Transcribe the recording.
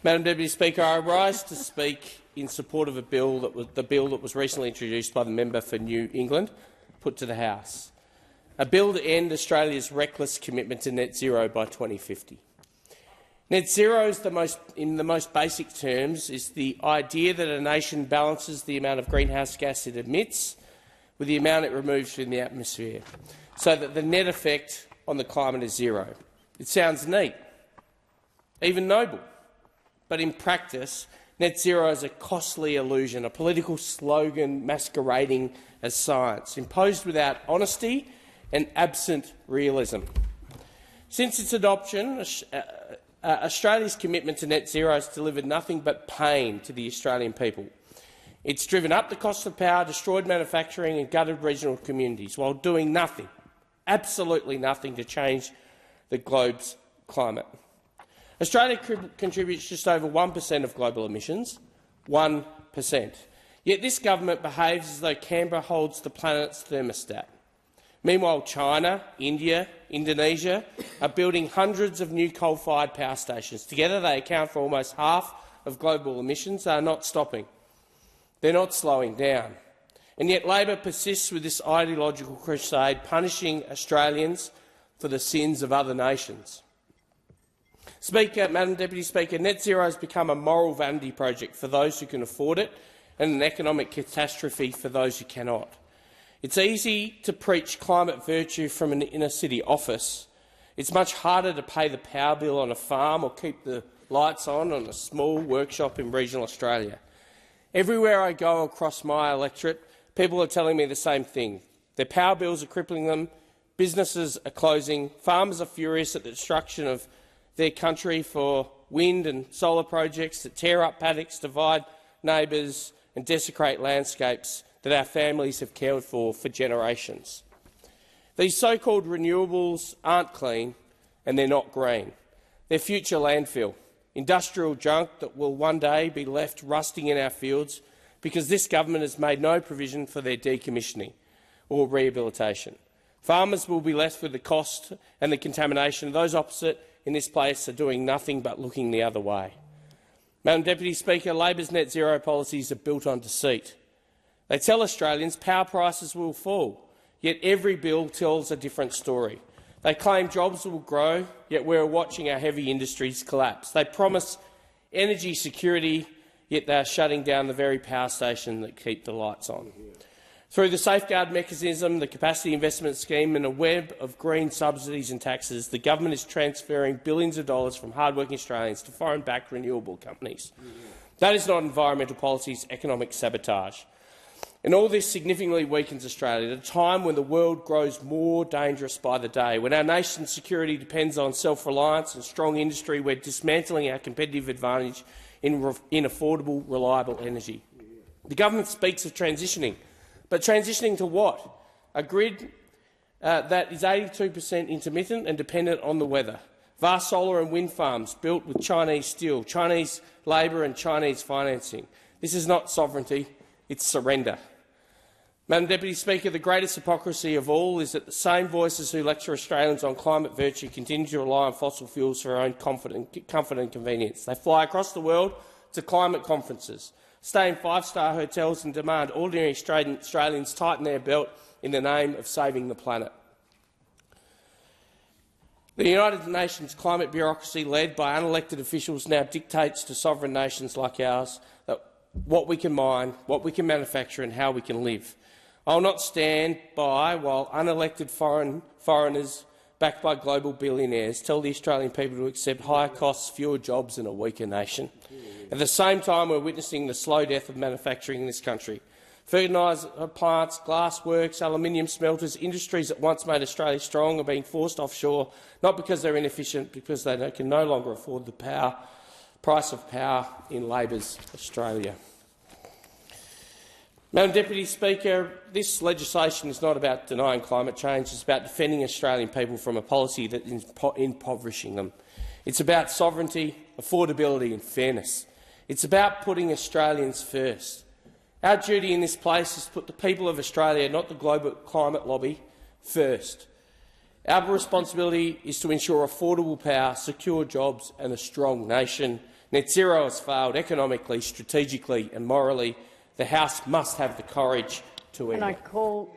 Madam Deputy Speaker, I rise to speak in support of the bill that was recently introduced by the member for New England, put to the House, a bill to end Australia's reckless commitment to net zero by 2050. Net zero, in the most basic terms, is the idea that a nation balances the amount of greenhouse gas it emits with the amount it removes from the atmosphere, so that the net effect on the climate is zero. It sounds neat, even noble, but in practice, net zero is a costly illusion, a political slogan masquerading as science, imposed without honesty and absent realism. Since its adoption, Australia's commitment to net zero has delivered nothing but pain to the Australian people. It's driven up the cost of power, destroyed manufacturing and gutted regional communities, while doing nothing, absolutely nothing, to change the globe's climate. Australia contributes just over 1% of global emissions, 1%. Yet this government behaves as though Canberra holds the planet's thermostat. Meanwhile, China, India, Indonesia are building hundreds of new coal-fired power stations. Together they account for almost half of global emissions. They are not stopping. They're not slowing down. And yet Labor persists with this ideological crusade, punishing Australians for the sins of other nations. Madam Deputy Speaker, net zero has become a moral vanity project for those who can afford it and an economic catastrophe for those who cannot. It's easy to preach climate virtue from an inner-city office. It's much harder to pay the power bill on a farm or keep the lights on a small workshop in regional Australia. Everywhere I go across my electorate, people are telling me the same thing. Their power bills are crippling them, businesses are closing, farmers are furious at the destruction of their country for wind and solar projects that tear up paddocks, divide neighbours and desecrate landscapes that our families have cared for generations. These so-called renewables aren't clean and they're not green. They're future landfill, industrial junk that will one day be left rusting in our fields because this government has made no provision for their decommissioning or rehabilitation. Farmers will be left with the cost and the contamination. Those opposite in this place are doing nothing but looking the other way. Madam Deputy Speaker, Labor's net zero policies are built on deceit. They tell Australians power prices will fall, yet every bill tells a different story. They claim jobs will grow, yet we're watching our heavy industries collapse. They promise energy security, yet they are shutting down the very power station that keep the lights on. Through the safeguard mechanism, the capacity investment scheme and a web of green subsidies and taxes, the government is transferring billions of dollars from hard-working Australians to foreign-backed renewable companies. That is not environmental policy, it's economic sabotage. And all this significantly weakens Australia at a time when the world grows more dangerous by the day. When our nation's security depends on self-reliance and strong industry, we're dismantling our competitive advantage in affordable, reliable energy. The government speaks of transitioning. But transitioning to what? A grid that is 82% intermittent and dependent on the weather. Vast solar and wind farms built with Chinese steel, Chinese labour and Chinese financing. This is not sovereignty, it's surrender. Madam Deputy Speaker, the greatest hypocrisy of all is that the same voices who lecture Australians on climate virtue continue to rely on fossil fuels for their own comfort and convenience. They fly across the world to climate conferences, stay in five-star hotels and demand ordinary Australians tighten their belt in the name of saving the planet. The United Nations climate bureaucracy, led by unelected officials, now dictates to sovereign nations like ours that what we can mine, what we can manufacture and how we can live. I will not stand by while unelected foreigners backed by global billionaires tell the Australian people to accept higher costs, fewer jobs and a weaker nation. At the same time, we're witnessing the slow death of manufacturing in this country. Fertiliser plants, glass works, aluminium smelters, industries that once made Australia strong are being forced offshore, not because they're inefficient, because they can no longer afford the price of power in Labor's Australia. Madam Deputy Speaker, this legislation is not about denying climate change, it's about defending Australian people from a policy that is impoverishing them. It's about sovereignty, affordability and fairness. It's about putting Australians first. Our duty in this place is to put the people of Australia, not the global climate lobby, first. Our responsibility is to ensure affordable power, secure jobs and a strong nation. Net zero has failed economically, strategically and morally. The House must have the courage to end Can I it. call